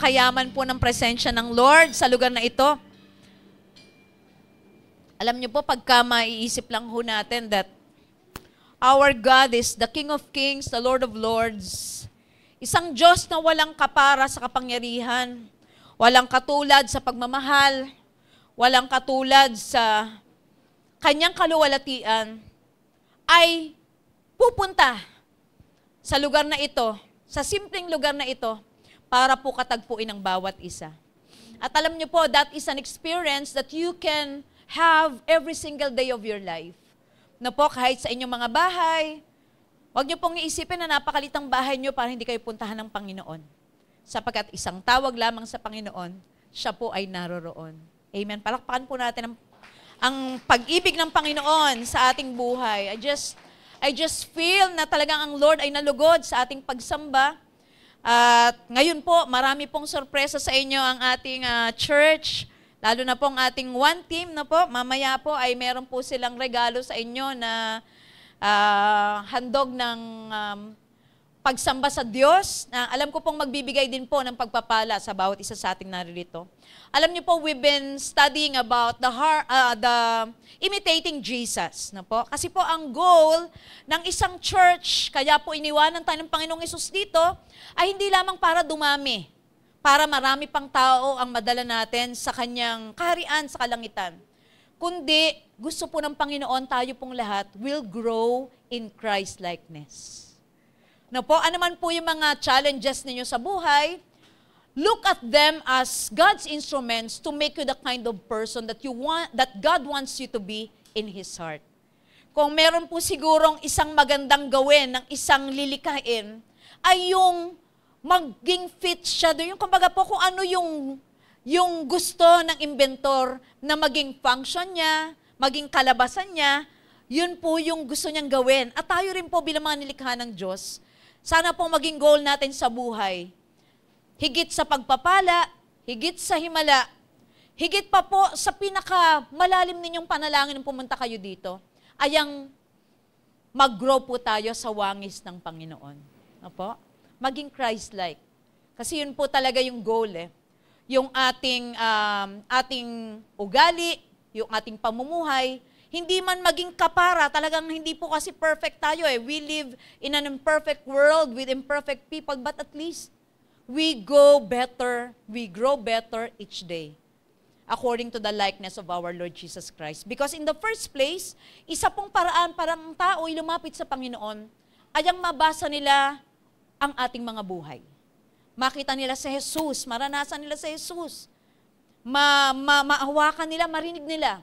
Napakayaman po ng presensya ng Lord sa lugar na ito. Alam niyo po, pagka maiisip lang ho natin that our God is the King of Kings, the Lord of Lords. Isang Diyos na walang kapara sa kapangyarihan, walang katulad sa pagmamahal, walang katulad sa kanyang kaluwalhatian, ay pupunta sa lugar na ito, sa simpleng lugar na ito, para po katagpuin ang bawat isa. At alam niyo po, that is an experience that you can have every single day of your life. Na po, kahit sa inyong mga bahay, huwag niyo pong iisipin na napakalitang bahay niyo para hindi kayo puntahan ng Panginoon. Sapagkat isang tawag lamang sa Panginoon, siya po ay naroroon. Amen. Palakpakan po natin ang pag-ibig ng Panginoon sa ating buhay. I just feel na talagang ang Lord ay nalugod sa ating pagsamba. At ngayon po, marami pong sorpresa sa inyo ang ating church. Lalo na pong ating one team na po. Mamaya po ay meron po silang regalo sa inyo na handog ng pagsamba sa Diyos. Alam ko pong magbibigay din po ng pagpapala sa bawat isa sa ating naririto. Alam niyo po, we've been studying about the imitating Jesus. Na po? Kasi po ang goal ng isang church, kaya po iniwanan tayo ng Panginoong Hesus dito, ay hindi lamang para dumami, para marami pang tao ang madala natin sa kanyang kaharian sa kalangitan. Kundi, gusto po ng Panginoon, tayo pong lahat will grow in Christ-likeness. Na po, ano man po yung mga challenges ninyo sa buhay, look at them as God's instruments to make you the kind of person that God wants you to be in His heart. Kung meron po sigurong isang magandang gawin ng isang lilikain, ay yung maging fit siya doon. Yung kumbaga po kung ano yung gusto ng inventor na maging function niya, maging kalabasan niya, yun po yung gusto niyang gawin. At tayo rin po bilang mga nilikha ng Diyos, sana po maging goal natin sa buhay. Higit sa pagpapala, higit sa himala, higit pa po sa pinakamalalim ninyong panalangin nung pumunta kayo dito, ay ang mag-grow po tayo sa wangis ng Panginoon. Opo? Maging Christ-like. Kasi yun po talaga yung goal eh. Yung ating ugali, yung ating pamumuhay, hindi man maging kapara, talagang hindi po kasi perfect tayo eh. We live in an imperfect world with imperfect people, but at least we grow better each day according to the likeness of our Lord Jesus Christ. Because in the first place, isa pong paraan para ang tao ay lumapit sa Panginoon ay ang mabasa nila ang ating mga buhay. Makita nila si Jesus, maranasan nila si Jesus, maawakan nila, marinig nila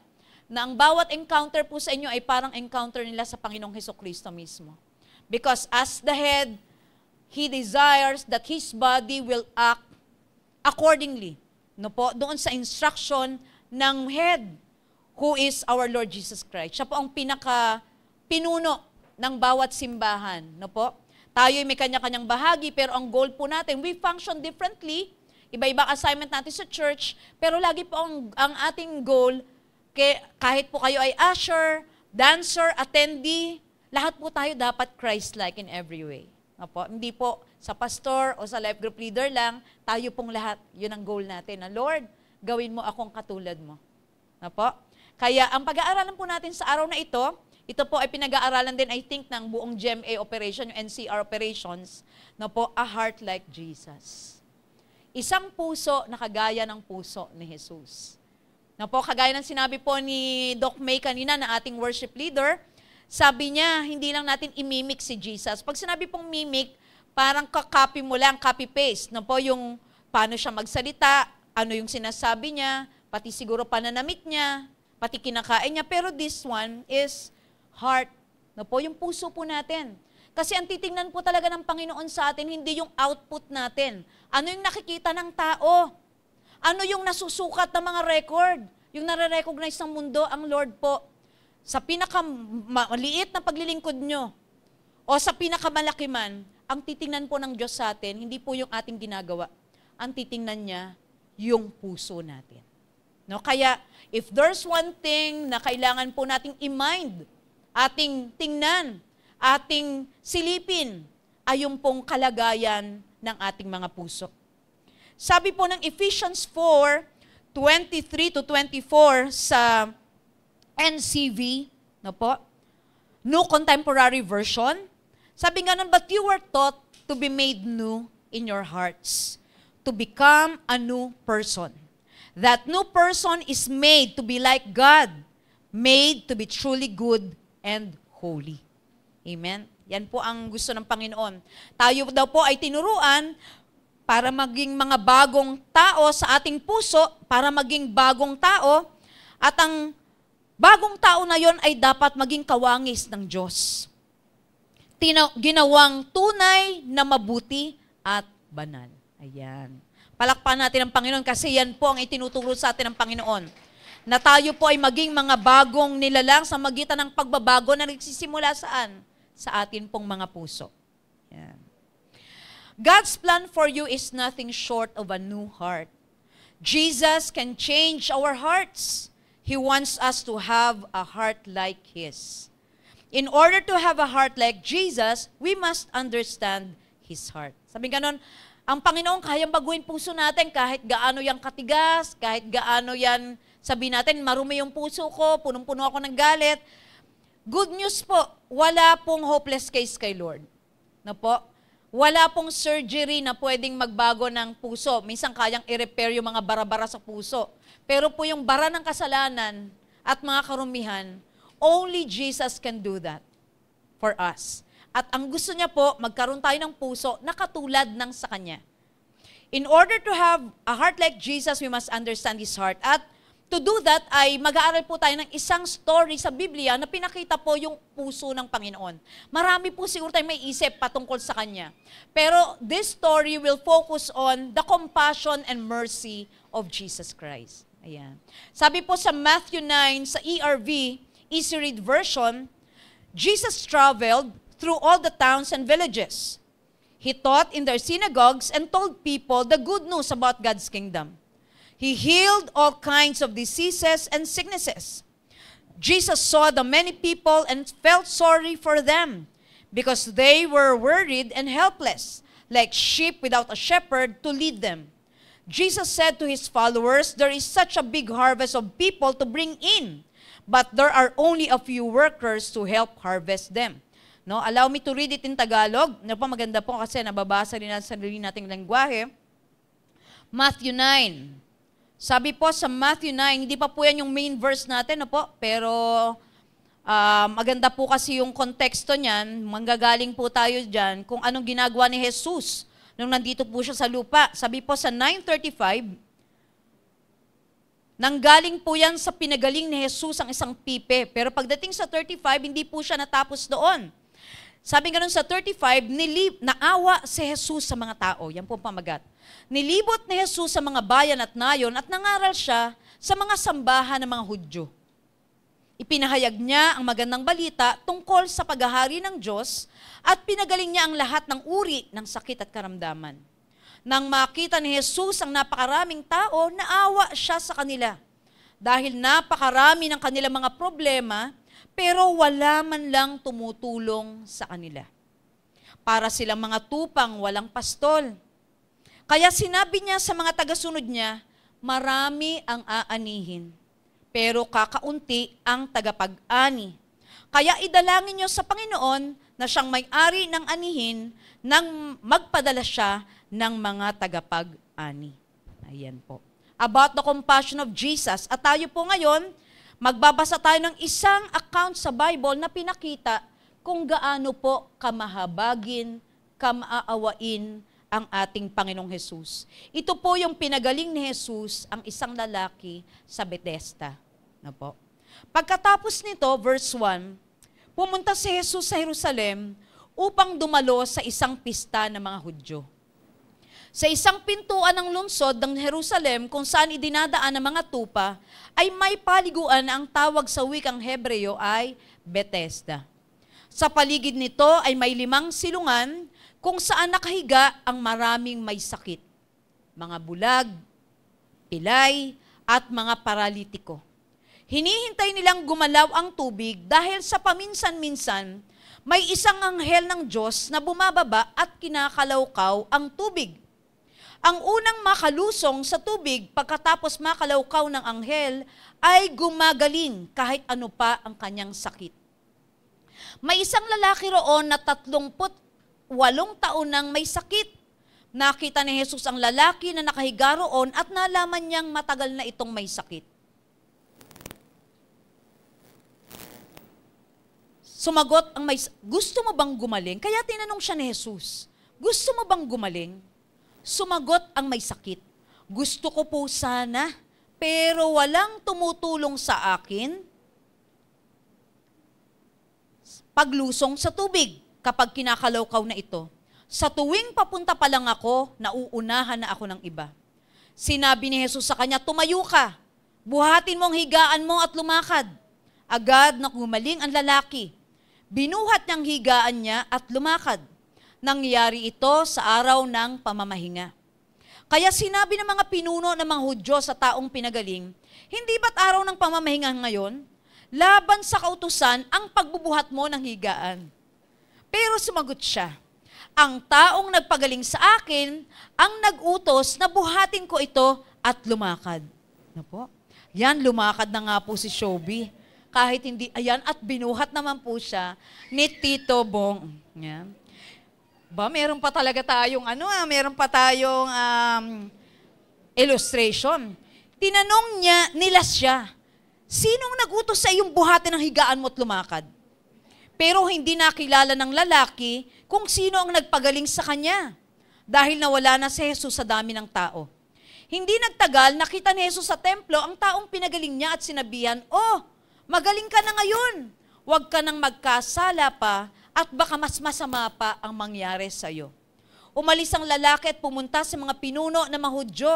na ang bawat encounter po sa inyo ay parang encounter nila sa Panginoong Hesukristo mismo. Because as the head, He desires that His body will act accordingly. No po, doon sa instruction ng head, who is our Lord Jesus Christ. Siya po ang pinaka-pinuno ng bawat simbahan. No po? Tayo ay may kanya-kanyang bahagi, pero ang goal po natin, we function differently. Iba-iba assignment natin sa church, pero lagi po ang ating goal, kahit po kayo ay usher, dancer, attendee, lahat po tayo dapat Christ-like in every way. Opo, hindi po sa pastor o sa life group leader lang, tayo pong lahat, yun ang goal natin, na Lord, gawin mo akong katulad mo. Opo? Kaya ang pag-aaralan po natin sa araw na ito po ay pinag-aaralan din, I think, ng buong GMA operation, yung NCR operations, na po, a heart like Jesus. Isang puso na kagaya ng puso ni Jesus. Na po, kagaya ng sinabi po ni Doc May kanina na ating worship leader, sabi niya, hindi lang natin imimik si Jesus. Pag sinabi pong mimic, parang kakopy mo lang, copy-paste. Na po yung paano siya magsalita, ano yung sinasabi niya, pati siguro pananamit niya, pati kinakain niya. Pero this one is heart. Na po yung puso po natin. Kasi ang titingnan po talaga ng Panginoon sa atin, hindi yung output natin. Ano yung nakikita ng tao? Ano yung nasusukat ng mga record? Yung nare-recognize ng mundo, ang Lord po. Sa pinakamaliit na paglilingkod nyo, o sa pinakamalaki man, ang titingnan po ng Diyos sa atin, hindi po yung ating ginagawa. Ang titingnan niya, yung puso natin. No? Kaya, if there's one thing na kailangan po nating i-mind, ating tingnan, ating silipin, ay yung pong kalagayan ng ating mga puso. Sabi po ng Ephesians 4:23-24 sa NCV, no po? New Contemporary Version. Sabi nga nun, but you were taught to be made new in your hearts, to become a new person. That new person is made to be like God, made to be truly good and holy. Amen? Yan po ang gusto ng Panginoon. Tayo daw po ay tinuruan para maging mga bagong tao sa ating puso, para maging bagong tao, at ang bagong tao na yon ay dapat maging kawangis ng Diyos. Ginawang tunay na mabuti at banal. Ayan. Palakpan natin ang Panginoon kasi yan po ang itinuturo sa atin ng Panginoon. Na tayo po ay maging mga bagong nilalang sa magitan ng pagbabago na nagsisimula saan? Sa atin pong mga puso. Yan. God's plan for you is nothing short of a new heart. Jesus can change our hearts. He wants us to have a heart like His. In order to have a heart like Jesus, we must understand His heart. Sabi ganon, ang Panginoon kayang baguhin puso natin kahit gaano yang katigas, kahit gaano yan, sabi natin, marumi yung puso ko, punong-puno ako ng galit. Good news po, wala pong hopeless case kay Lord. No po? Wala pong surgery na pwedeng magbago ng puso. Minsan kayang i-repair yung mga bara-bara sa puso. Pero po yung bara ng kasalanan at mga karumihan, only Jesus can do that for us. At ang gusto niya po, magkaroon tayo ng puso na katulad ng sa Kanya. In order to have a heart like Jesus, we must understand His heart. At to do that, ay mag-aaral po tayo ng isang story sa Biblia na pinakita po yung puso ng Panginoon. Marami po siguro tayong may isip patungkol sa Kanya. Pero this story will focus on the compassion and mercy of Jesus Christ. Ayan. Sabi po sa Matthew 9, sa ERV, Easy Read Version, Jesus traveled through all the towns and villages. He taught in their synagogues and told people the good news about God's kingdom. He healed all kinds of diseases and sicknesses. Jesus saw the many people and felt sorry for them because they were worried and helpless, like sheep without a shepherd to lead them. Jesus said to His followers, there is such a big harvest of people to bring in, but there are only a few workers to help harvest them. No, allow me to read it in Tagalog. No po, maganda po kasi nababasa rin natin sa sarili nating lengguwahe. Matthew 9. Sabi po sa Matthew 9, hindi pa po yan yung main verse natin, no po? Pero maganda po kasi yung konteksto niyan, manggagaling po tayo dyan kung anong ginagawa ni Jesus nung nandito po siya sa lupa. Sabi po sa 9:35, nanggaling po yan sa pinagaling ni Jesus ang isang pipe. Pero pagdating sa 35, hindi po siya natapos doon. Sabi nga nun sa 35, naawa si Jesus sa mga tao. Yan po pamagat. Nilibot ni Jesus sa mga bayan at nayon at nangaral siya sa mga sambahan ng mga Hudyo. Ipinahayag niya ang magandang balita tungkol sa paghahari ng Diyos at pinagaling niya ang lahat ng uri ng sakit at karamdaman. Nang makita ni Jesus ang napakaraming tao, naawa siya sa kanila. Dahil napakarami ng kanilang mga problema, pero wala man lang tumutulong sa kanila. Para silang mga tupang walang pastol. Kaya sinabi niya sa mga tagasunod niya, marami ang aanihin, pero kakaunti ang tagapag-ani. Kaya idalangin niyo sa Panginoon na siyang may-ari ng anihin nang magpadala siya ng mga tagapag-ani. Ayan po. About the compassion of Jesus. At tayo po ngayon, magbabasa tayo ng isang account sa Bible na pinakita kung gaano po kamahabagin, kamaawain ang ating Panginoong Jesus. Ito po yung pinagaling ni Jesus, ang isang lalaki sa Bethesda. Na po. Pagkatapos nito, verse 1, pumunta si Jesus sa Jerusalem upang dumalo sa isang pista ng mga Hudyo. Sa isang pintuan ng lungsod ng Jerusalem kung saan idinadaan ang mga tupa, ay may paliguan na ang tawag sa wikang Hebreo ay Bethesda. Sa paligid nito ay may 5 silungan kung saan nakahiga ang maraming may sakit, mga bulag, pilay, at mga paralitiko. Hinihintay nilang gumalaw ang tubig dahil sa paminsan-minsan, may isang anghel ng Diyos na bumababa at kinakalawkaw ang tubig. Ang unang makalusong sa tubig pagkatapos makalawkaw ng anghel ay gumagaling kahit ano pa ang kanyang sakit. May isang lalaki roon na 38 taon nang may sakit. Nakita ni Jesus ang lalaki na nakahiga roon at nalaman niyang matagal na itong may sakit. Sumagot ang gusto mo bang gumaling? Kaya tinanong siya ni Jesus, gusto mo bang gumaling? Sumagot ang may sakit, gusto ko po sana, pero walang tumutulong sa akin paglusong sa tubig kapag kinakalawkaw na ito. Sa tuwing papunta pa lang ako, nauunahan na ako ng iba. Sinabi ni Jesus sa kanya, tumayo ka, buhatin mo ang higaan mo at lumakad. Agad na gumaling ang lalaki. Binuhat niyang higaan niya at lumakad. Nangyari ito sa araw ng pamamahinga. Kaya sinabi ng mga pinuno ng mga Hudyo sa taong pinagaling, hindi ba't araw ng pamamahinga ngayon? Laban sa kautusan ang pagbubuhat mo ng higaan. Pero sumagot siya, ang taong nagpagaling sa akin, ang nag-utos na buhatin ko ito at lumakad. Ano po? Yan, lumakad na nga po si Shobi. Kahit hindi, ayan, at binuhat naman po siya ni Tito Bong. Yan. Meron pa talaga tayong meron pa tayong illustration. Tinanong nila siya, sinong nag-utos sa iyong buhatin ng higaan mo at lumakad? Pero hindi nakilala ng lalaki kung sino ang nagpagaling sa kanya dahil nawala na si Jesus sa dami ng tao. Hindi nagtagal, nakita ni Jesus sa templo ang taong pinagaling niya at sinabihan, oh, magaling ka na ngayon. Huwag ka nang magkasala pa at baka mas masama pa ang mangyari sa iyo. Umalis ang lalaki at pumunta sa mga pinuno ng mga Hudyo.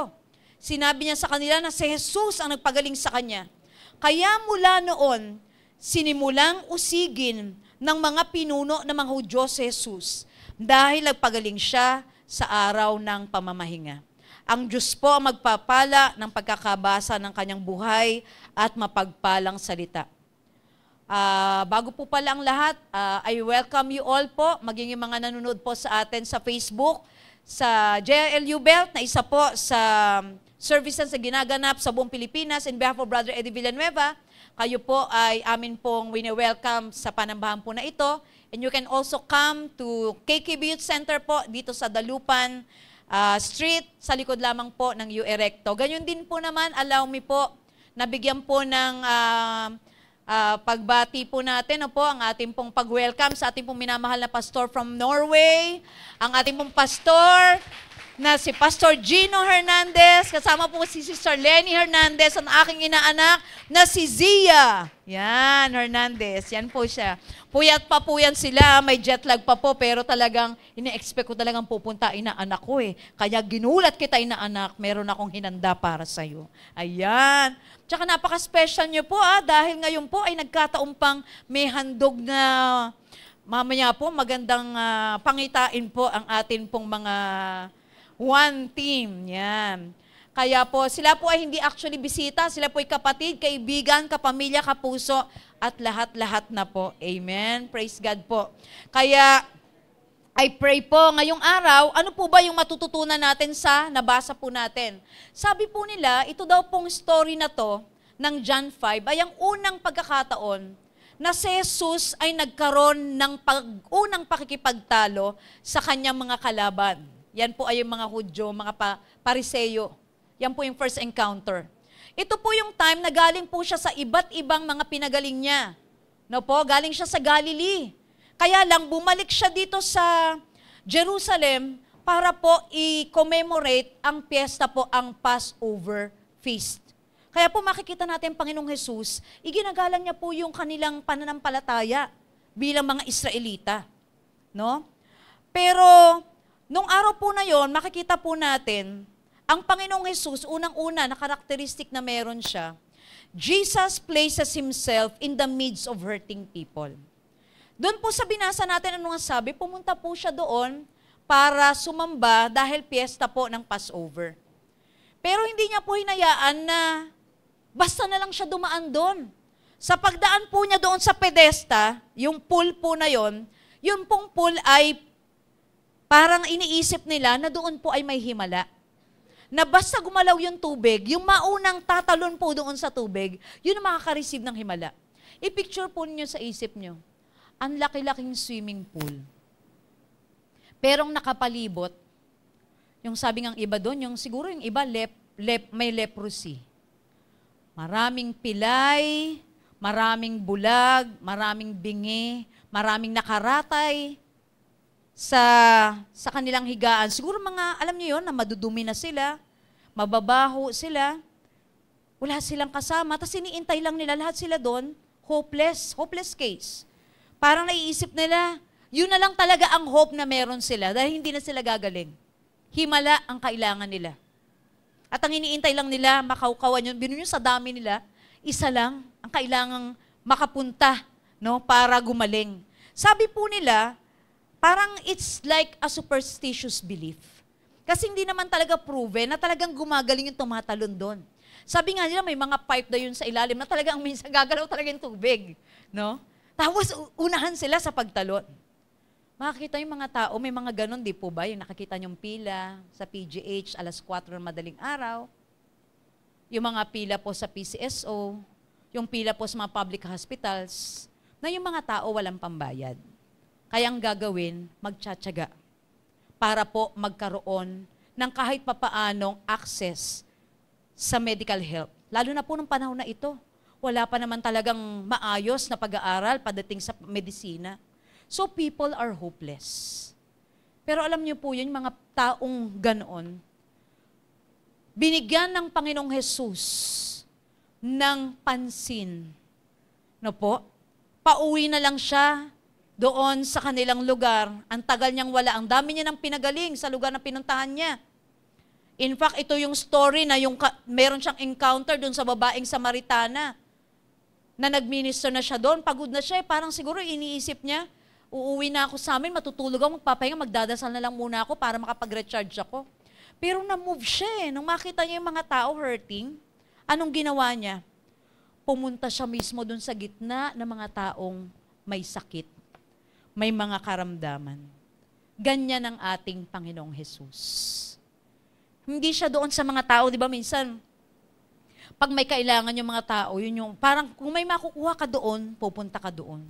Sinabi niya sa kanila na si Jesus ang nagpagaling sa kanya. Kaya mula noon, sinimulang usigin ng mga pinuno ng mga Hudyo si Jesus dahil nagpagaling siya sa araw ng pamamahinga. Ang Diyos po ang magpapala ng pagkakabasa ng kanyang buhay at mapagpalang salita. Bago po pala ang lahat, I welcome you all po, maging yung mga nanonood po sa atin sa Facebook, sa JLU Belt, na isa po sa services na ginaganap sa buong Pilipinas. In behalf of Brother Eddie Villanueva, kayo po ay amin pong wini-welcome sa panambahan po na ito. And you can also come to KKB Youth Center po, dito sa Dalupan Street, sa likod lamang po ng U Erecto. Ganyan din po naman, allow me po, nabigyan po ng pagbati po natin ang ating pong pag-welcome sa ating pong minamahal na pastor from Norway, ang ating pong pastor na si Pastor Gino Hernandez, kasama po si Sister Lenny Hernandez, ang aking inaanak na si Zia. Yan, Hernandez, yan po siya. Puyat pa po yan sila, may jet lag pa po, pero talagang ine-expect ko talagang pupunta inaanak ko eh. Kaya ginulat kita inaanak, meron akong hinanda para sa'yo. Ayan. Tsaka napaka-special nyo po dahil ngayon po ay nagkataon pang may handog na mamaya po magandang pangitain po ang atin pong mga one team. Yan. Kaya po, sila po ay hindi actually bisita, sila po ay kapatid, kaibigan, kapamilya, kapuso, at lahat-lahat na po. Amen. Praise God po. Kaya, I pray po, ngayong araw, ano po ba yung matututunan natin sa nabasa po natin? Sabi po nila, ito daw pong story na to, ng John 5, ay ang unang pagkakataon na si Jesus ay nagkaroon ng unang pakikipagtalo sa kanyang mga kalaban. Yan po ay yung mga Hudyo, mga Pariseyo. Yan po yung first encounter. Ito po yung time na galing po siya sa iba't ibang mga pinagaling niya. No po, galing siya sa Galilee. Kaya lang bumalik siya dito sa Jerusalem para po i-commemorate ang piyesta po, ang Passover Feast. Kaya po makikita natin ang Panginoong Jesus, iginagalang niya po yung kanilang pananampalataya bilang mga Israelita. No? Pero nung araw po na yon, makikita po natin, ang Panginoong Jesus, unang-una na karakteristik na meron siya, Jesus places Himself in the midst of hurting people. Doon po sa binasa natin, ano nga sabi, pumunta po siya doon para sumamba dahil piyesta po ng Passover. Pero hindi niya po hinayaan na basta na lang siya dumaan doon. Sa pagdaan po niya doon sa pedesta, yung pool po na yon, yung pong pool ay parang iniisip nila na doon po ay may himala. na basta gumalaw yung tubig, yung maunang tatalon po doon sa tubig, yun ang makaka-receive ng himala. I-picture po ninyo sa isip nyo, ang laki-laking swimming pool. Perong nakapalibot, yung sabi ng iba doon, yung siguro yung iba may leprosy. Maraming pilay, maraming bulag, maraming bingi, maraming nakaratay sa kanilang higaan. Siguro mga, alam niyo yun, na madudumi na sila, mababaho sila, wala silang kasama, tapos iniintay lang nila, lahat sila doon, hopeless case. Parang naiisip nila, yun na lang talaga ang hope na meron sila dahil hindi na sila gagaling. Himala ang kailangan nila. At ang iniintay lang nila, makaukawan yun, binun yun sa dami nila, isa lang ang kailangang makapunta, no, para gumaling. Sabi po nila, parang it's like a superstitious belief. Kasi hindi naman talaga proven na talagang gumagaling yung tumatalon doon. Sabi nga nila, may mga pipe na yun sa ilalim na talagang minsan gagalaw talaga yung tubig. No? Tapos unahan sila sa pagtalon. Makakita yung mga tao, may mga ganon, di po ba? Yung nakakita niyong pila sa PGH, alas 4 ng madaling araw. Yung mga pila po sa PCSO, yung pila po sa mga public hospitals, na yung mga tao walang pambayad. Kaya ang gagawin, magtsatsaga para po magkaroon ng kahit papaanong access sa medical health. Lalo na po ng panahon na ito. Wala pa naman talagang maayos na pag-aaral pagdating sa medisina. So people are hopeless. Pero alam niyo po yun, mga taong ganoon, binigyan ng Panginoong Jesus ng pansin. No po? Pauwi na lang siya doon sa kanilang lugar. Ang tagal niyang wala. Ang dami niya ng pinagaling sa lugar na pinuntahan niya. In fact, ito yung story na meron siyang encounter doon sa babaeng Samaritana na nag-minister na siya doon. Pagod na siya. Parang siguro iniisip niya, uuwi na ako sa amin, matutulog ako, magpapahinga, magdadasal na lang muna ako para makapag-recharge ako. Pero na-move siya eh. Nung makita niya yung mga tao hurting, anong ginawa niya? Pumunta siya mismo doon sa gitna ng mga taong may sakit, may mga karamdaman. Ganyan ang ating Panginoong Jesus. Hindi siya doon sa mga tao, di ba minsan, pag may kailangan yung mga tao, yun yung, parang kung may makukuha ka doon, pupunta ka doon.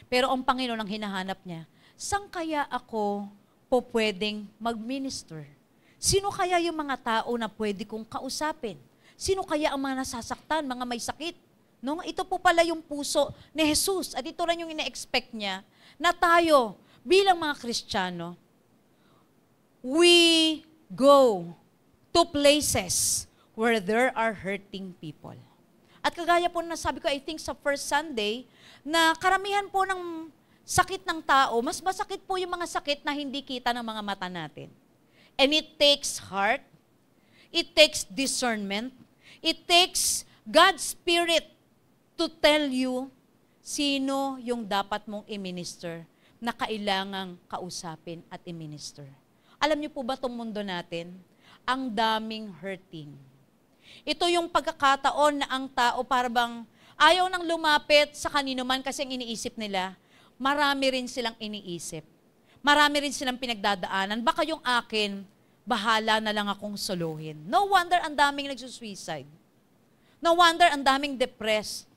Pero ang Panginoon ang hinahanap niya, saan kaya ako po pwedeng mag-minister? Sino kaya yung mga tao na pwede kong kausapin? Sino kaya ang mga nasasaktan, mga may sakit? No? Ito po pala yung puso ni Jesus. At ito rin yung ina-expect niya na tayo, bilang mga Kristiyano, we go to places where there are hurting people. At kagaya po na sabi ko, I think sa first Sunday, na karamihan po ng sakit ng tao, mas masakit po yung mga sakit na hindi kita ng mga mata natin. And it takes heart, it takes discernment, it takes God's Spirit to tell you sino yung dapat mong i-minister na kailangang kausapin at i-minister. Alam niyo po ba itong mundo natin? Ang daming hurting. Ito yung pagkakataon na ang tao parang ayaw nang lumapit sa kanino man kasi ang iniisip nila, marami rin silang iniisip. Marami rin silang pinagdadaanan. Baka yung akin, bahala na lang akong soluhin. No wonder ang daming nagsusuicide. No wonder ang daming depressed.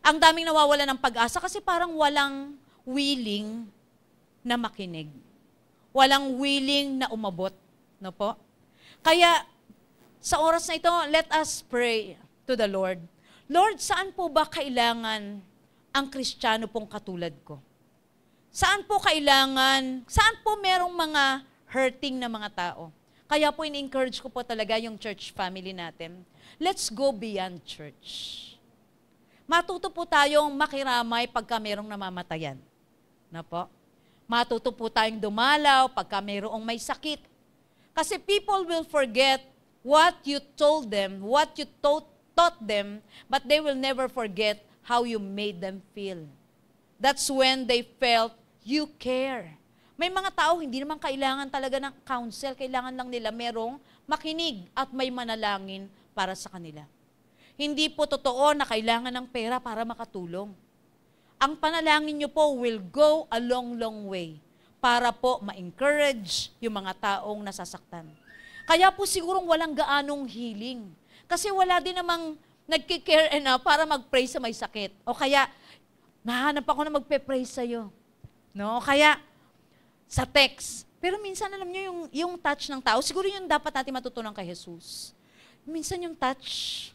Ang daming nawawala ng pag-asa kasi parang walang willing na makinig. Walang willing na umabot. No po? Kaya, sa oras na ito, let us pray to the Lord. Lord, saan po ba kailangan ang Kristiyano pong katulad ko? Saan po merong mga hurting na mga tao? Kaya po in-encourage ko po talaga yung church family natin. Let's go beyond church. Matuto po tayong makiramay pagka merong namamatayan. Na po? Matuto po tayong dumalaw pagka merong may sakit. Kasi people will forget what you told them, what you taught them, but they will never forget how you made them feel. That's when they felt you care. May mga tao, hindi naman kailangan talaga ng counsel, kailangan lang nila merong makinig at may manalangin para sa kanila. Hindi po totoo na kailangan ng pera para makatulong. Ang panalangin nyo po will go a long, long way para po ma-encourage yung mga taong nasasaktan. Kaya po sigurong walang gaanong healing. Kasi wala din namang nagkikare enough para mag-pray sa may sakit. O kaya, nahanap ako na magpe-pray sa'yo. No? Kaya, sa text. Pero minsan, alam nyo, yung touch ng tao, siguro yung dapat natin matutunan kay Jesus. Minsan yung touch,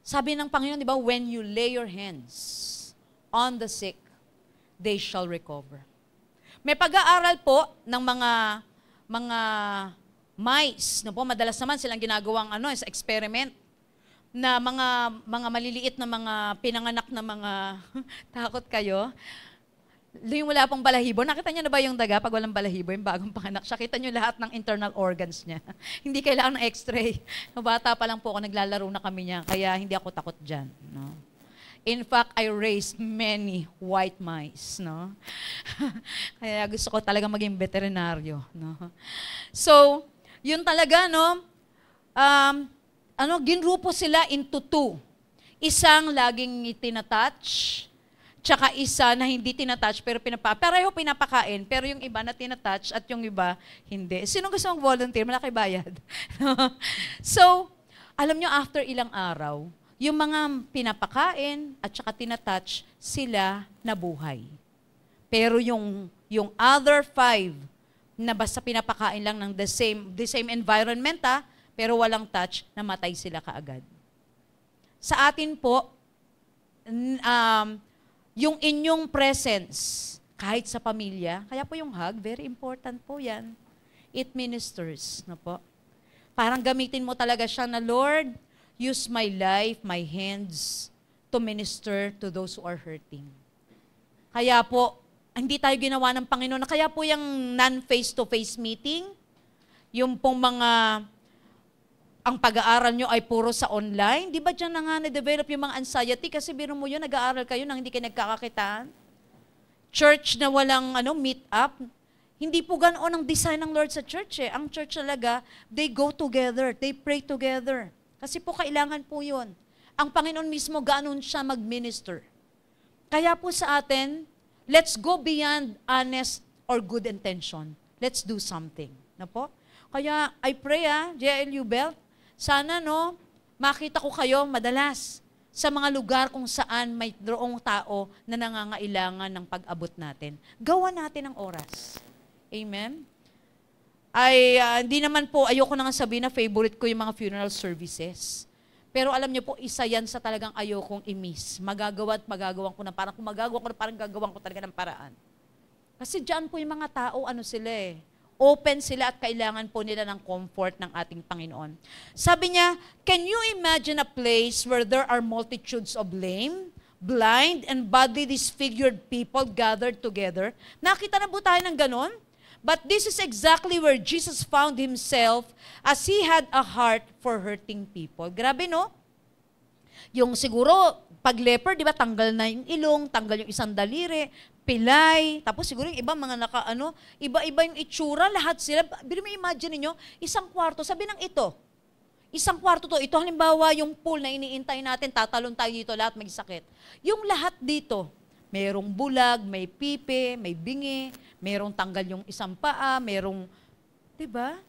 sabi ng Panginoon, di ba, when you lay your hands on the sick, they shall recover. May pag-aaral po ng mga mice, no po, madalas naman silang ginagawang sa experiment na mga maliliit na mga pinanganak na mga takot kayo. Yung wala pang balahibo, nakita niyo na ba yung daga pag walang balahibo, yung bagong panganak siya, kita niyo lahat ng internal organs niya. Hindi kailangan ng x-ray. Bata pa lang po ako, naglalaro na kami niya, kaya hindi ako takot dyan. No? In fact, I raised many white mice. No? Kaya gusto ko talaga maging veterinaryo. No? So, yun talaga, no? Ginrupo sila into two. Isang laging itinatouch, tsaka isa na hindi tinatouch pero pareho pinapakain, pero yung iba na tinatouch at yung iba hindi. Sino gusto mong volunteer? Malaki bayad. So, alam nyo, after ilang araw, yung mga pinapakain at tsaka tinatouch, sila nabuhay. Pero yung other 5 na basta pinapakain lang ng the same environment, pero walang touch, namatay sila kaagad. Sa atin po, yung inyong presence, kahit sa pamilya, kaya po yung hug, very important po yan. It ministers, no po? Parang gamitin mo talaga siya na, Lord, use my life, my hands, to minister to those who are hurting. Kaya po, hindi tayo ginawa ng Panginoon, kaya po yung non-face-to-face meeting, yung pong ang pag-aaral nyo ay puro sa online. Di ba dyan na nga na-develop yung mga anxiety? Kasi biro mo yun, nag-aaral kayo nang hindi kayo nagkakakitaan. Church na walang meet up. Hindi po ganoon ang design ng Lord sa church. Ang church talaga, they go together, they pray together. Kasi po kailangan po yun. Ang Panginoon mismo, ganoon siya mag-minister. Kaya po sa atin, let's go beyond honest or good intention. Let's do something. Na po? Kaya I pray, JLU Belt, sana makita ko kayo madalas sa mga lugar kung saan may droong tao na nangangailangan ng pag-abot natin. Gawa natin ang oras. Amen? Hindi naman po, ayoko na nga sabihin na favorite ko yung mga funeral services. Pero alam niyo po, isa yan sa talagang ayokong i-miss. Magagawa at magagawan ko na, parang kung magagawa ko na, parang gagawin ko talaga ng paraan. Kasi dyan po yung mga tao, sila open sila at kailangan po nila ng comfort ng ating Panginoon. Sabi niya, can you imagine a place where there are multitudes of lame, blind, and badly disfigured people gathered together? Nakita na po tayo ng ganon? But this is exactly where Jesus found himself as he had a heart for hurting people. Grabe, no? Yung siguro, pag leper, di ba, tanggal na yung ilong, tanggal yung isang daliri, pilay, tapos siguro yung iba mga iba-iba yung itsura, lahat sila. Pero may imagine niyo, isang kwarto, sabi ng isang kwarto to, ito halimbawa yung pool na iniintay natin, tatalon tayo dito, lahat may sakit. Yung lahat dito, merong bulag, may pipe, may bingi, merong tanggal yung isang paa, merong, di ba?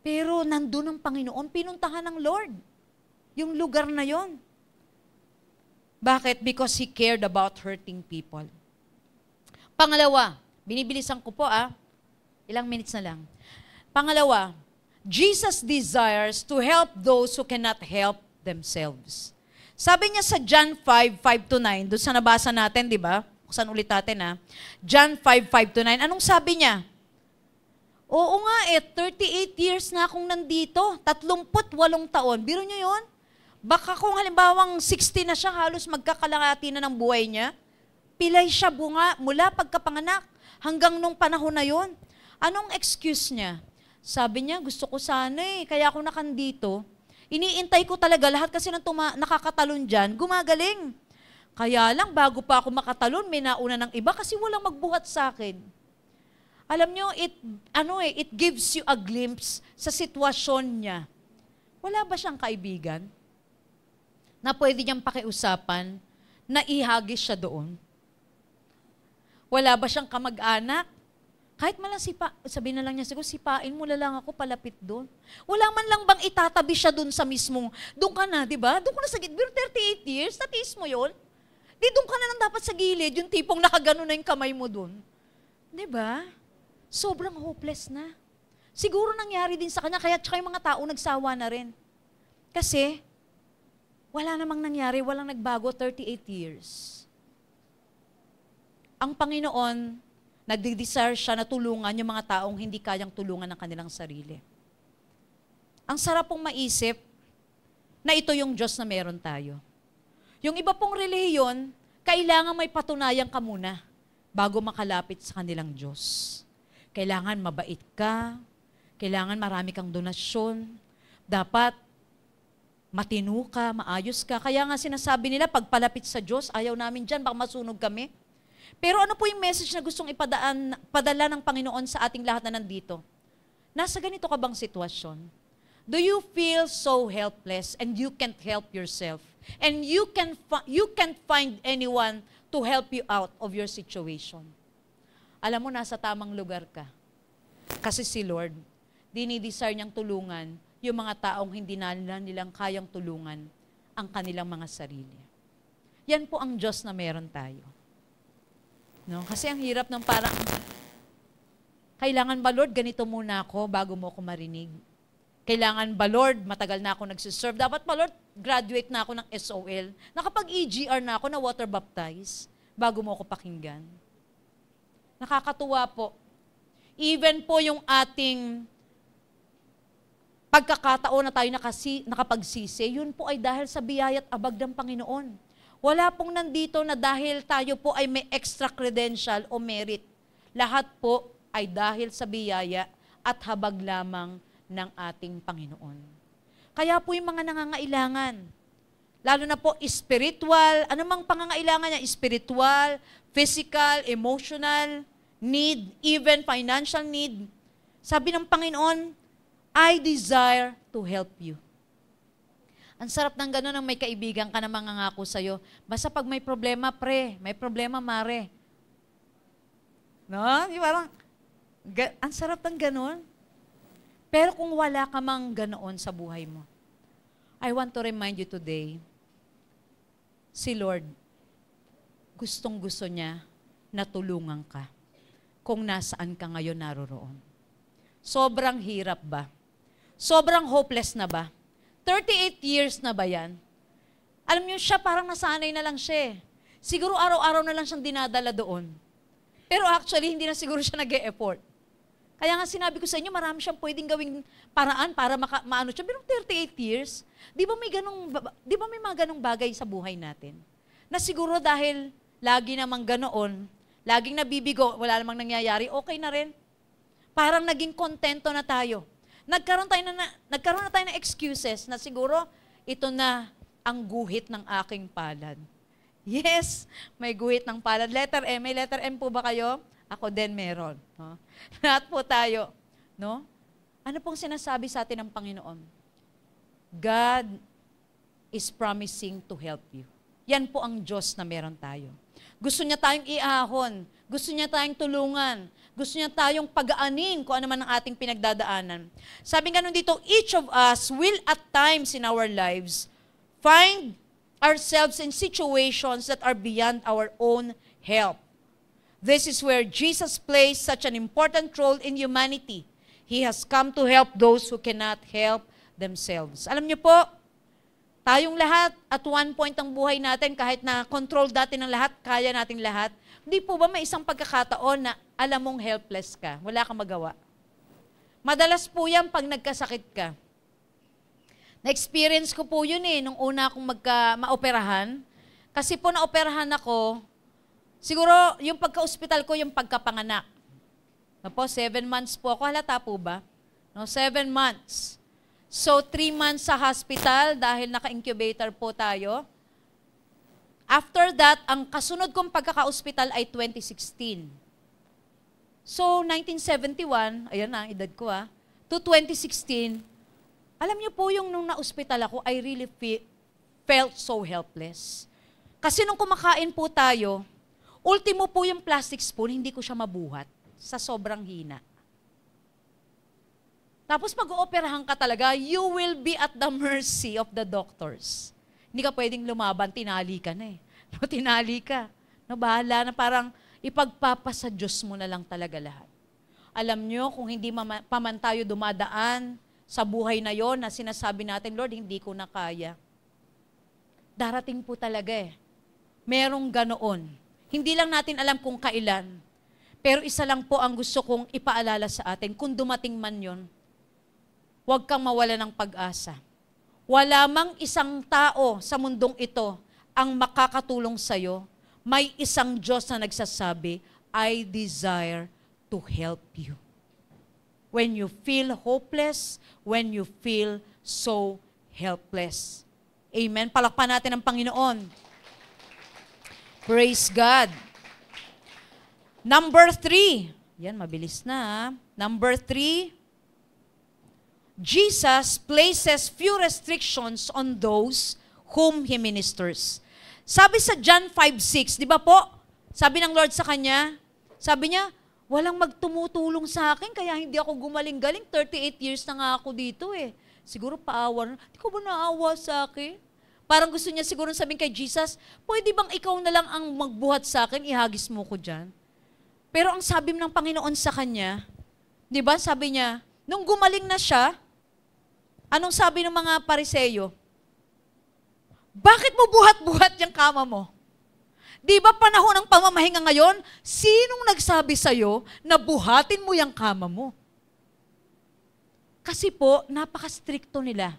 Pero nandun ang Panginoon, pinuntahan ng Lord. Yung lugar na yon. Bakit? Because He cared about hurting people. Pangalawa, binibilisan ko po ilang minutes na lang. Pangalawa, Jesus desires to help those who cannot help themselves. Sabi niya sa John 5:5-9, doon sa nabasa natin, di ba? Buksan ulit natin John 5:5-9, anong sabi niya? Oo nga 38 years na akong nandito, 38 taon. Biro niyo yun? Baka kung halimbawang 60 na siya, halos magkakalahati na ng buhay niya. Pilay siya mula pagkapanganak hanggang nung panahon na yon. Anong excuse niya? Sabi niya, gusto ko sana kaya ako nakandito. Iniintay ko talaga lahat kasi nang nakakatalon dyan, gumagaling. Kaya lang, bago pa ako makatalon, may nauna ng iba kasi walang magbuhat sa akin. Alam niyo, it gives you a glimpse sa sitwasyon niya. Wala ba siyang kaibigan na pwede niyang pakiusapan na ihagis siya doon? Wala ba siyang kamag-anak Kahit man lang sabihin na lang niya, siguro sipain mo na lang ako palapit doon. Wala man lang bang itatabi siya doon sa mismong, doon ka na, di ba? Doon ka na sa gilid. 38 years, natiis mo yun. Di doon ka na lang dapat sa gilid, yung tipong nakagano na yung kamay mo doon. Di ba? Sobrang hopeless na. Siguro nangyari din sa kanya, kaya tsaka yung mga tao nagsawa na rin. Kasi, wala namang nangyari, walang nagbago 38 years. Ang Panginoon, nagdi-desire siya na tulungan yung mga taong hindi kayang tulungan ng kanilang sarili. Ang sarap pong maisip na ito yung Diyos na meron tayo. Yung iba pong relihiyon, kailangan may patunayan ka muna bago makalapit sa kanilang Diyos. Kailangan mabait ka, kailangan marami kang donasyon, dapat matino ka, maayos ka. Kaya nga sinasabi nila, pagpalapit sa Diyos, ayaw namin dyan, baka masunog kami. Pero ano po yung message na gustong padala ng Panginoon sa ating lahat na nandito? Nasa ganito ka bang sitwasyon? Do you feel so helpless and you can't help yourself? And you can't find anyone to help you out of your situation? Alam mo, nasa tamang lugar ka. Kasi si Lord, dinidesire niyang tulungan yung mga taong hindi na nilang kayang tulungan ang kanilang mga sarili. Yan po ang Diyos na meron tayo. No? Kasi ang hirap ng parang, kailangan ba Lord, ganito muna ako bago mo ako marinig? Kailangan ba Lord, matagal na ako nagsiserve? Dapat ba Lord, graduate na ako ng SOL? Nakapag-EGR na ako, na water baptize, bago mo ako pakinggan? Nakakatuwa po. Even po yung ating pagkakataon na tayo nakapagsisi, yun po ay dahil sa biyaya at abag ng Panginoon. Wala pong nandito na dahil tayo po ay may extra credential o merit. Lahat po ay dahil sa biyaya at habag lamang ng ating Panginoon. Kaya po yung mga nangangailangan, lalo na po spiritual, anumang pangangailangan niya, spiritual, physical, emotional need, even financial need, sabi ng Panginoon, I desire to help you. Ang sarap ng gano'n ang may kaibigan ka na mangangako sa'yo. Basta pag may problema, pre. May problema, mare. No? Yung parang, ang sarap ng gano'n. Pero kung wala ka mang ganoon sa buhay mo, I want to remind you today, si Lord, gustong-gusto niya na tulungan ka kung nasaan ka ngayon naroroon. Sobrang hirap ba? Sobrang hopeless na ba? 38 years na ba yan? Alam niyo, siya parang nasanay na lang siya. Siguro araw-araw na lang siyang dinadala doon. Pero actually, hindi na siguro siya nag-e-effort. Kaya nga sinabi ko sa inyo, marami siyang pwedeng gawing paraan para maano siya. Pero 38 years, di ba may mga ganong bagay sa buhay natin? Na siguro dahil lagi namang ganoon, laging nabibigo, wala namang nangyayari, okay na rin. Parang naging kontento na tayo. Nagkaroon na tayo ng excuses na siguro ito na ang guhit ng aking palad. Yes, may guhit ng palad. Letter M. May letter M po ba kayo? Ako din meron. No? Lahat po tayo. No? Ano pong sinasabi sa atin ng Panginoon? God is promising to help you. Yan po ang Diyos na meron tayo. Gusto niya tayong iahon. Gusto niya tayong tulungan. Gusto niya tayong pag-aanin kung ano man ang ating pinagdadaanan. Sabi nga nun dito, each of us will at times in our lives find ourselves in situations that are beyond our own help. This is where Jesus plays such an important role in humanity. He has come to help those who cannot help themselves. Alam niyo po, tayong lahat at one point ng buhay natin, kahit na control natin ng lahat, kaya nating lahat, hindi po ba may isang pagkakataon na alam mong helpless ka, wala kang magawa? Madalas po yan pag nagkasakit ka. Na-experience ko po yun nung una akong maoperahan. Kasi po naoperahan ako, siguro yung pagka-hospital ko, yung pagkapanganak. Po, 7 months po ako, halata po ba? No, 7 months. So, 3 months sa hospital dahil naka-incubator po tayo. After that, ang kasunod kong pagkaka-hospital ay 2016. So, 1971, ayan na ang edad ko to 2016, alam niyo po yung nung na-hospital ako, I really felt so helpless. Kasi nung kumakain po tayo, ultimo po yung plastic spoon, hindi ko siya mabuhat. sa sobrang hina. Tapos mag-ooperahan ka talaga, you will be at the mercy of the doctors. Hindi ka pwedeng lumaban, tinali ka na eh. No, tinali ka. No, bahala na, parang ipagpapasa Diyos mo na lang talaga lahat. Alam nyo, kung hindi pa man tayo dumadaan sa buhay na yon na sinasabi natin, Lord, hindi ko na kaya. Darating po talaga eh. Merong ganoon. Hindi lang natin alam kung kailan. Pero isa lang po ang gusto kong ipaalala sa atin. Kung dumating man yon, huwag kang mawala ng pag-asa. Wala mang isang tao sa mundong ito ang makakatulong sa'yo. May isang Diyos na nagsasabi, I desire to help you. When you feel hopeless, when you feel so helpless. Amen. Palakpan natin ang Panginoon. Praise God. Number 3. Yan, mabilis na. Number 3. Jesus places few restrictions on those whom He ministers. Sabi sa John 5:6, di ba po? Sabi ng Lord sa kanya, sabi niya, walang magtumutulong sa akin, kaya hindi ako gumaling-galing. 38 years na nga ako dito eh. Siguro paawa. Di ko ba naawa sa akin? Parang gusto niya siguro sabihin kay Jesus, pwede bang ikaw na lang ang magbuhat sa akin, ihagis mo ko dyan? Pero ang sabi ng Panginoon sa kanya, di ba, sabi niya, nung gumaling na siya, anong sabi ng mga Pariseyo? Bakit mo buhat-buhat yung kama mo? Di ba panahon ng pamamahinga ngayon, sinong nagsabi sa'yo na buhatin mo yung kama mo? Kasi po, napaka-stricto nila.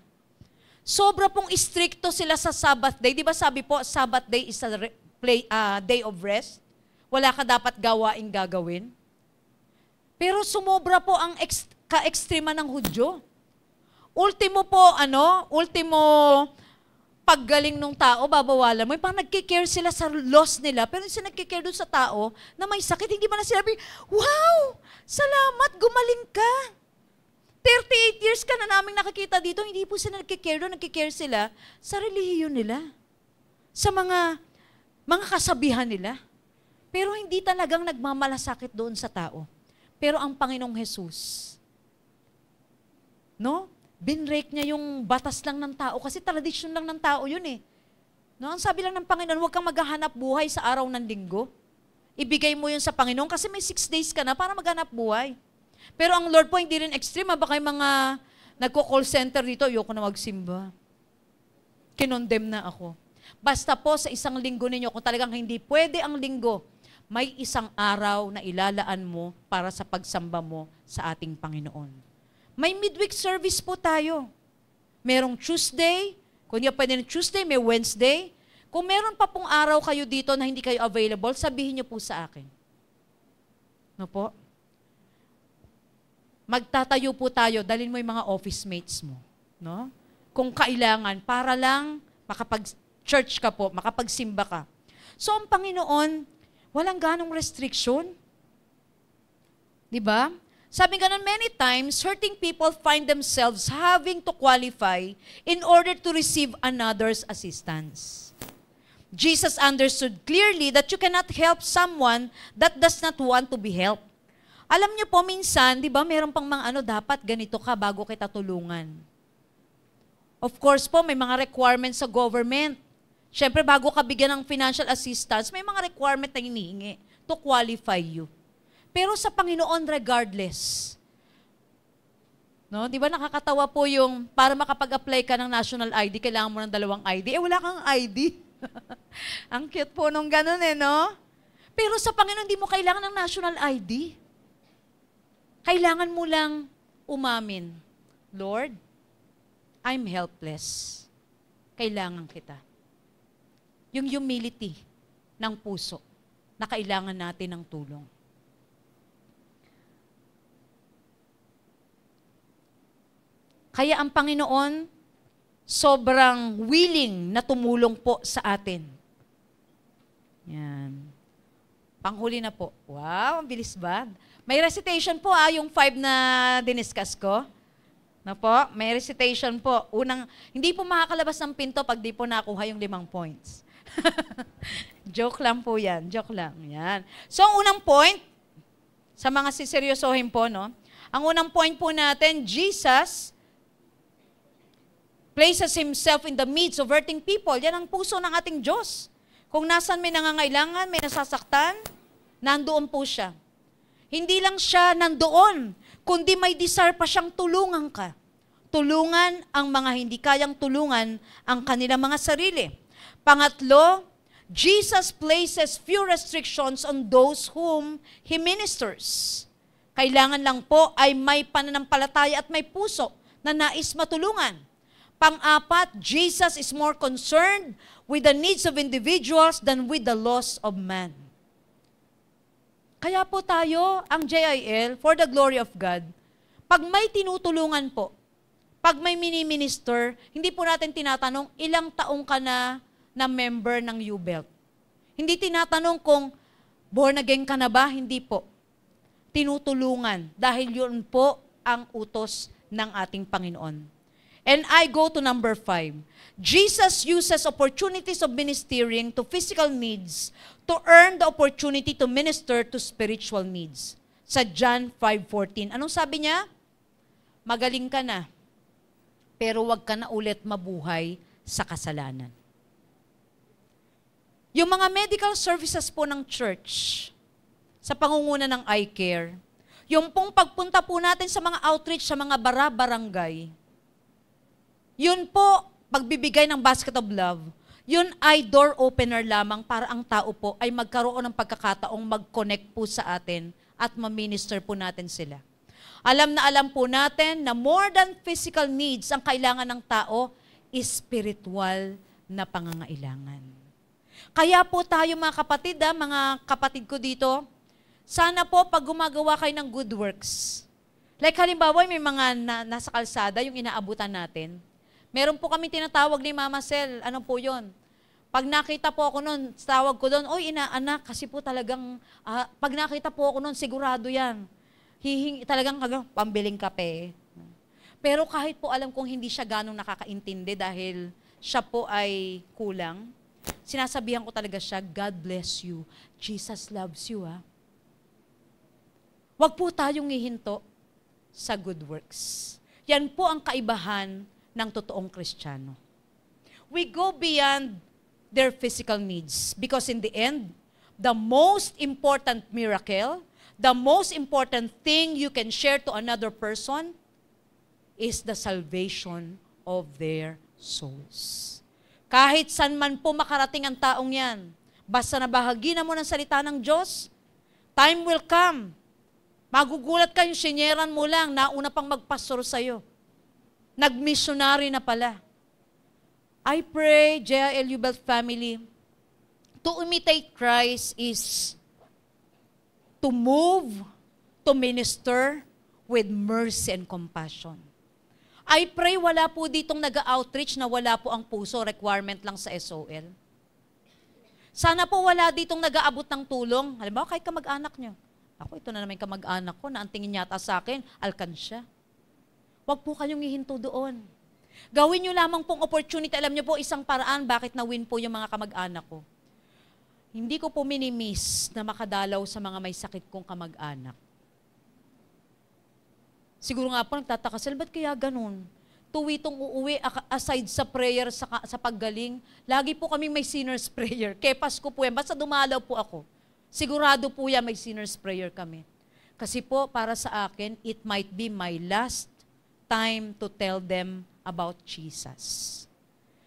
Sobra pong stricto sila sa Sabbath day. Di ba sabi po, Sabbath day is a day of rest? Wala ka dapat gawaing gagawin. Pero sumobra po ang ka-ekstrema ng Hudyo. Ultimo paggaling ng tao, babawalan mo. Parang nagkikare sila sa loss nila, pero hindi sila nagkikare doon sa tao na may sakit. Hindi ba na sinabi, wow, salamat, gumaling ka. 38 years ka na naming nakikita dito, hindi po sila nagkikare doon, nagkikare sila sa relihiyon nila. Sa mga kasabihan nila. Pero hindi talagang nagmamalasakit doon sa tao. Pero ang Panginoong Jesus, no? Binrake niya yung batas lang ng tao kasi tradisyon lang ng tao yun eh. No? Ang sabi lang ng Panginoon, huwag kang maghahanap buhay sa araw ng linggo. Ibigay mo yun sa Panginoon kasi may 6 days ka na para maghanap buhay. Pero ang Lord po hindi rin extreme. Baka yung mga nagko-call center dito, ayoko na magsimba. Kinondemn na ako. Basta po sa isang linggo ninyo, kung talagang hindi pwede ang linggo, may isang araw na ilalaan mo para sa pagsamba mo sa ating Panginoon. May midweek service po tayo. Merong Tuesday, kung hindi pwede na Tuesday, may Wednesday. Kung meron pa pong araw kayo dito na hindi kayo available, sabihin niyo po sa akin. No po? Magtatayo po tayo, dalhin mo yung mga office mates mo. No? Kung kailangan, para lang makapag-church ka po, makapagsimba ka. So ang Panginoon, walang ganong restriction. Diba? Sabi nga nun, many times, hurting people find themselves having to qualify in order to receive another's assistance. Jesus understood clearly that you cannot help someone that does not want to be helped. Alam niyo po, minsan, di ba, meron pang mga dapat ganito ka bago kita tulungan. Of course po, may mga requirements sa government. Siyempre, bago ka bigyan ng financial assistance, may mga requirement na hinihingi to qualify you. Pero sa Panginoon, regardless. No? Di ba nakakatawa po yung para makapag-apply ka ng national ID, kailangan mo ng 2 ID. Wala kang ID. Ang cute po nung ganun no? Pero sa Panginoon, di mo kailangan ng national ID. Kailangan mo lang umamin, Lord, I'm helpless. Kailangan kita. Yung humility ng puso na kailangan natin ng tulong. Kaya ang Panginoon, sobrang willing na tumulong po sa atin. Yan. Panghuli na po. Wow, ang bilis ba? May recitation po yung 5 na diniscuss ko. Na po, may recitation po. Unang, hindi po makakalabas ng pinto pag di po nakuha yung 5 points. Joke lang po yan. Joke lang. Yan. So, ang unang point, Sa mga siseryosohin po, no? Ang unang point po natin, Jesus places Himself in the midst of hurting people. Yan ang puso ng ating Diyos. Kung nasan may nangangailangan, may nasasaktan, nandoon po siya. Hindi lang siya nandoon, kundi may desire pa siyang tulungan ka. Tulungan ang mga hindi kayang tulungan ang kanilang mga sarili. Pangatlo, Jesus places few restrictions on those whom He ministers. Kailangan lang po ay may pananampalataya at may puso na nais matulungan. Pang-apat, Jesus is more concerned with the needs of individuals than with the loss of man. Kaya po tayo, ang JIL, for the glory of God, pag may tinutulungan po, pag may mini-minister, hindi po natin tinatanong ilang taong ka na member ng U-Belt. Hindi tinatanong kung born again ka na ba, hindi po. Tinutulungan dahil yun po ang utos ng ating Panginoon. And I go to number 5. Jesus uses opportunities of ministering to physical needs to earn the opportunity to minister to spiritual needs. Sa John 5:14. Anong sabi niya? Magaling ka na, pero wag ka na ulit mabuhay sa kasalanan. Yung mga medical services po ng church, sa pangunguna ng iCare, yung pong pagpunta po natin sa mga outreach, sa mga barangay, yun po, pagbibigay ng basket of love, yun ay door opener lamang para ang tao po ay magkaroon ng pagkakataong mag-connect po sa atin at ma-minister po natin sila. Alam po natin na more than physical needs ang kailangan ng tao, spiritual na pangangailangan. Kaya po tayo mga kapatid ko dito, sana po pag gumagawa kayo ng good works, like halimbawa may mga nasa kalsada yung inaabutan natin, meron po kami tinatawag ni Mama Sel, ano po yun? Pag nakita po ako nun, tawag ko doon, oy inaanak, kasi po talagang, pag nakita po ako nun, sigurado yan. Talagang pambiling kape. Pero kahit po alam kong hindi siya ganong nakakaintindi dahil siya po ay kulang, sinasabihan ko talaga siya, God bless you. Jesus loves you, ha? Huwag po tayong ihinto sa good works. Yan po ang kaibahan ng totoong Kristiyano. We go beyond their physical needs because in the end, the most important miracle, the most important thing you can share to another person is the salvation of their souls. Kahit saan man po makarating ang taong yan, basta nabahagi na mo ng salita ng Diyos, time will come. Magugulat kayo, sinyeran mo lang, nauna pang magpastor sa'yo. Nag-missionary na pala. I pray, JIL U-Belt family, to imitate Christ is to move, to minister with mercy and compassion. I pray wala po ditong nag-outreach na wala po ang puso, requirement lang sa SOL. Sana po wala ditong nag-aabot ng tulong. Halimbawa, kahit kamag-anak nyo. Ako, ito na naman kamag-anak ko na ang tingin yata sa akin, alkansya. Huwag po kayong ihinto doon. Gawin nyo lamang pong opportunity. Alam nyo po, isang paraan bakit na-win po yung mga kamag-anak ko. Hindi ko po minimiss na makadalaw sa mga may sakit kong kamag-anak. Siguro nga po, nagtataka sila, ba't kaya ganun? Tuwitong uuwi, aside sa prayer, sa paggaling, lagi po kaming may sinner's prayer. Kepas ko po yan, basta dumalaw po ako. Sigurado po yan, may sinner's prayer kami. Kasi po, para sa akin, it might be my last time to tell them about Jesus.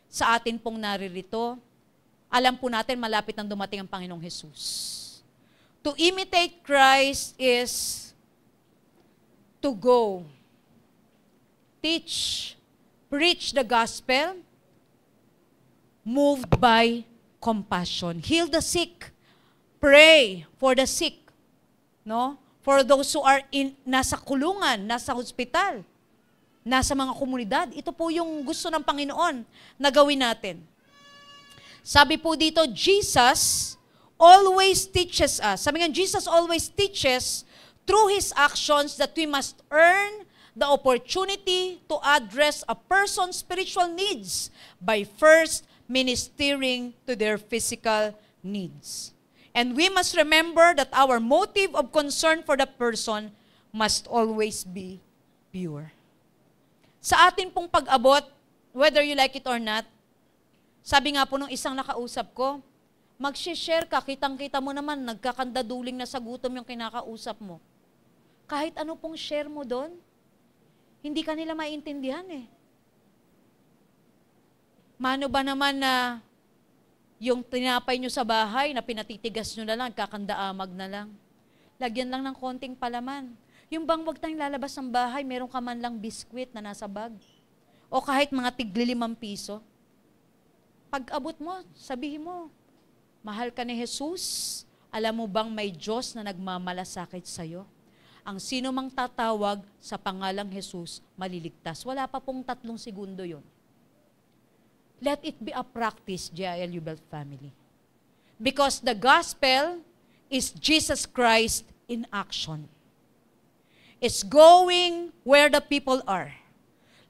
Sa atin pong naririto, alam po natin malapit nang dumating ang Panginoong Jesus. To imitate Christ is to go, teach, preach the gospel, moved by compassion. Heal the sick, pray for the sick, no? For those who are nasa kulungan, nasa hospital, nasa mga komunidad. Ito po yung gusto ng Panginoon na gawin natin. Sabi po dito, Jesus always teaches us. Sabi nga, Jesus always teaches through His actions that we must earn the opportunity to address a person's spiritual needs by first ministering to their physical needs. And we must remember that our motive of concern for the person must always be pure. Sa atin pong pag-abot, whether you like it or not, sabi nga po nung isang nakausap ko, mag-share ka, kitang-kita mo naman, nagkakandaduling na sa gutom yung kinakausap mo. Kahit ano pong share mo doon, hindi ka nila maintindihan eh. Mano ba naman na yung tinapay nyo sa bahay na pinatitigas nyo na lang, kakandaamag na lang. Lagyan lang ng konting palaman. Yung bang wag tayong lalabas ng bahay, meron ka man lang biskwit na nasa bag. O kahit mga tigli-5 piso. Pag-abot mo, sabihin mo, mahal ka ni Jesus, alam mo bang may Diyos na nagmamalasakit sa'yo? Ang sino mang tatawag sa pangalang Jesus, maliligtas. Wala pa pong 3 segundo yon. Let it be a practice, GILU Belt family. Because the gospel is Jesus Christ in action. It's going where the people are.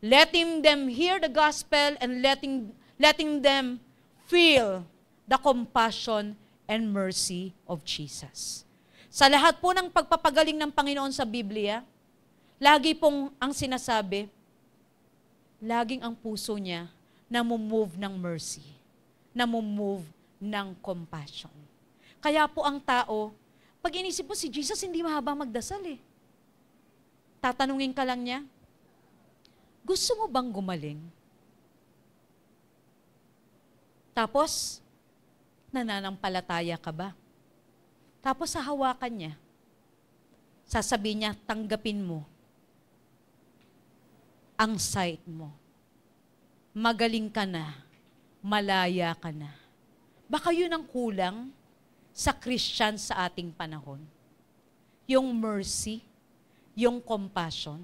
Letting them hear the gospel and letting them feel the compassion and mercy of Jesus. Sa lahat po ng pagpapagaling ng Panginoon sa Biblia, lagi pong ang sinasabi, laging ang puso niya namumove ng mercy, namumove ng compassion. Kaya po ang tao, pag inisip mo si Jesus, hindi mahaba magdasal eh. Tatanungin ka lang niya, gusto mo bang gumaling? Tapos, nananampalataya ka ba? Tapos hahawakan niya, sasabihin niya, tanggapin mo ang sight mo. Magaling ka na, malaya ka na. Baka yun ang kulang sa Christian sa ating panahon. Yung mercy, yung compassion.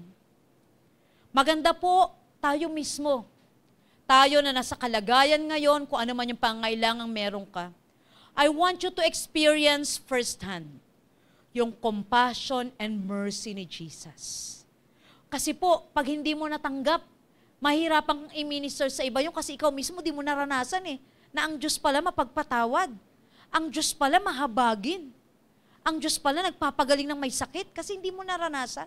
Maganda po tayo mismo. Tayo na nasa kalagayan ngayon, kung ano man yung pangailangang meron ka. I want you to experience firsthand yung compassion and mercy ni Jesus. Kasi po, pag hindi mo natanggap, mahirapang i-minister sa iba yung kasi ikaw mismo di mo naranasan eh, na ang Diyos pala mapagpatawad. Ang Diyos pala mahabagin. Ang Diyos pala nagpapagaling ng may sakit kasi hindi mo naranasan.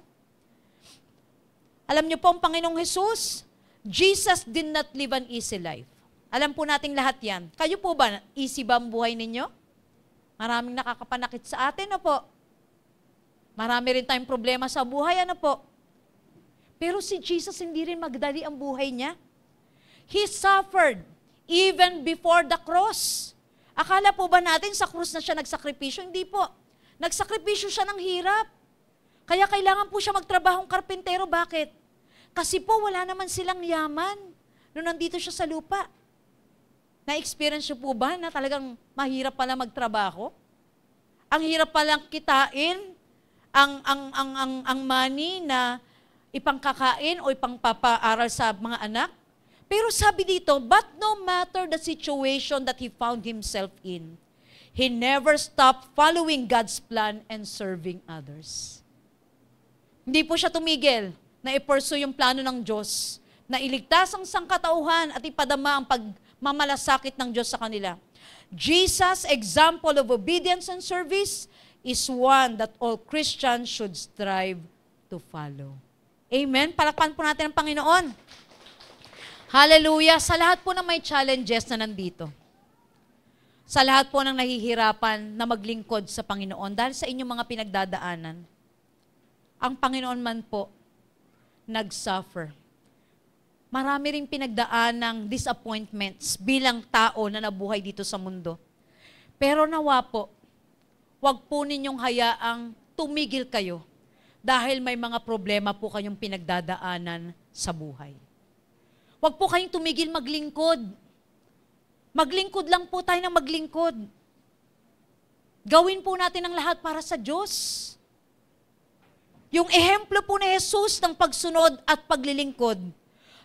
Alam niyo po ang Panginoong Jesus, Jesus did not live an easy life. Alam po nating lahat yan. Kayo po ba, easy ba ang buhay ninyo? Maraming nakakapanakit sa atin, ano po? Marami rin tayong problema sa buhay, ano po? Pero si Jesus hindi rin magdali ang buhay niya. He suffered even before the cross. Akala po ba natin sa krus na siya nagsakripisyo? Hindi po. Nagsakripisyo siya ng hirap. Kaya kailangan po siya magtrabahong karpintero. Bakit? Kasi po wala naman silang yaman nung nandito siya sa lupa. Na-experience niyo po ba na talagang mahirap pala magtrabaho? Ang hirap palang kitain ang money na ipangkakain o ipangpapaaral sa mga anak. Pero sabi dito, but no matter the situation that he found himself in, he never stopped following God's plan and serving others. Hindi po siya tumigil na i-pursue yung plano ng Diyos, na iligtas ang sangkatauhan at ipadama ang pagmamalasakit ng Diyos sa kanila. Jesus' example of obedience and service is one that all Christians should strive to follow. Amen? Palakpan po natin ang Panginoon. Hallelujah! Sa lahat po ng may challenges na nandito, sa lahat po ng nahihirapan na maglingkod sa Panginoon dahil sa inyong mga pinagdadaanan, ang Panginoon man po nag-suffer. Marami ring pinagdaan ng disappointments bilang tao na nabuhay dito sa mundo. Pero nawa po, wag po ninyong hayaang tumigil kayo dahil may mga problema po kayong pinagdadaanan sa buhay. Huwag po kayong tumigil maglingkod. Maglingkod lang po tayo ng maglingkod. Gawin po natin ang lahat para sa Diyos. Yung ehemplo po ni Jesus ng pagsunod at paglilingkod,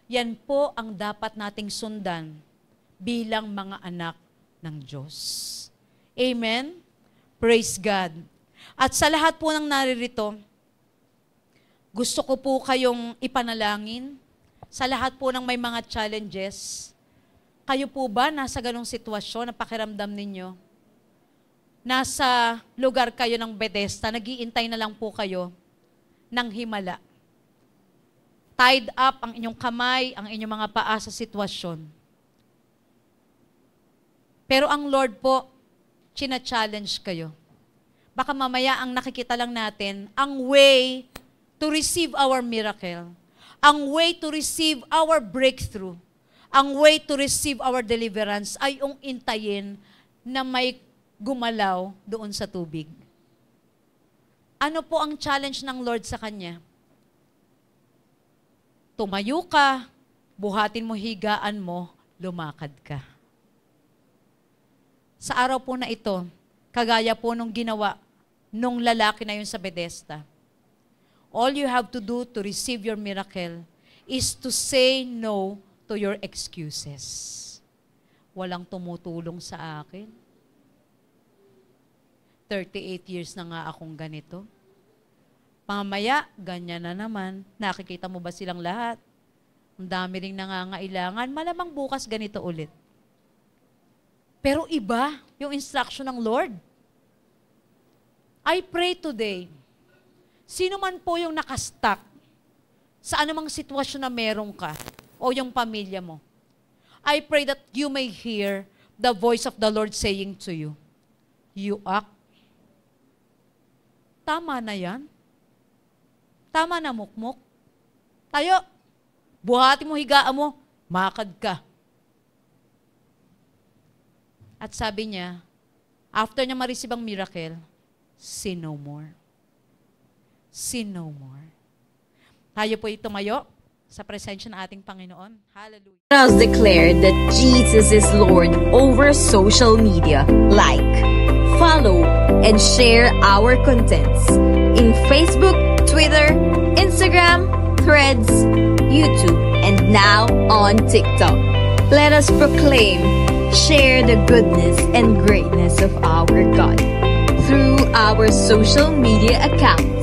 yan po ang dapat nating sundan bilang mga anak ng Diyos. Amen? Praise God. At sa lahat po ng naririto, gusto ko po kayong ipanalangin sa lahat po ng may mga challenges. Kayo po ba nasa ganong sitwasyon na pakiramdam ninyo? nasa lugar kayo ng Bethesda, nag-iintay na lang po kayo ng himala. Tied up ang inyong kamay, ang inyong mga paa sa sitwasyon. Pero ang Lord po, china-challenge kayo. Baka mamaya ang nakikita lang natin, ang way to receive our miracle, ang way to receive our breakthrough, ang way to receive our deliverance ay yung intayin na may gumalaw doon sa tubig. Ano po ang challenge ng Lord sa kanya? Tumayo ka, buhatin mo higaan mo, lumakad ka. Sa araw po na ito, kagaya po nung ginawa nung lalaki na yun sa Bethesda, all you have to do to receive your miracle is to say no to your excuses. Walang tumutulong sa akin. 38 years na nga akong ganito. Mamaya, ganyan na naman. Nakikita mo ba silang lahat? Ang dami ring nangangailangan. Malamang bukas ganito ulit. Pero iba yung instruction ng Lord. I pray today, sino man po yung nakastuck sa anumang sitwasyon na meron ka o yung pamilya mo, I pray that you may hear the voice of the Lord saying to you, you act. Tama na yan. Tama na, mukmuk. Tayo, buhati mo, higaan mo, makad ka. At sabi niya, after niya ma-receive ang miracle, sin no more. Sin no more. Tayo po tumayo sa presensya ng ating Panginoon. Hallelujah. Let us declare that Jesus is Lord over social media. Like, follow, and share our contents in Facebook, Twitter, Instagram, Threads, YouTube, and now on TikTok. Let us proclaim, share the goodness and greatness of our God through our social media accounts.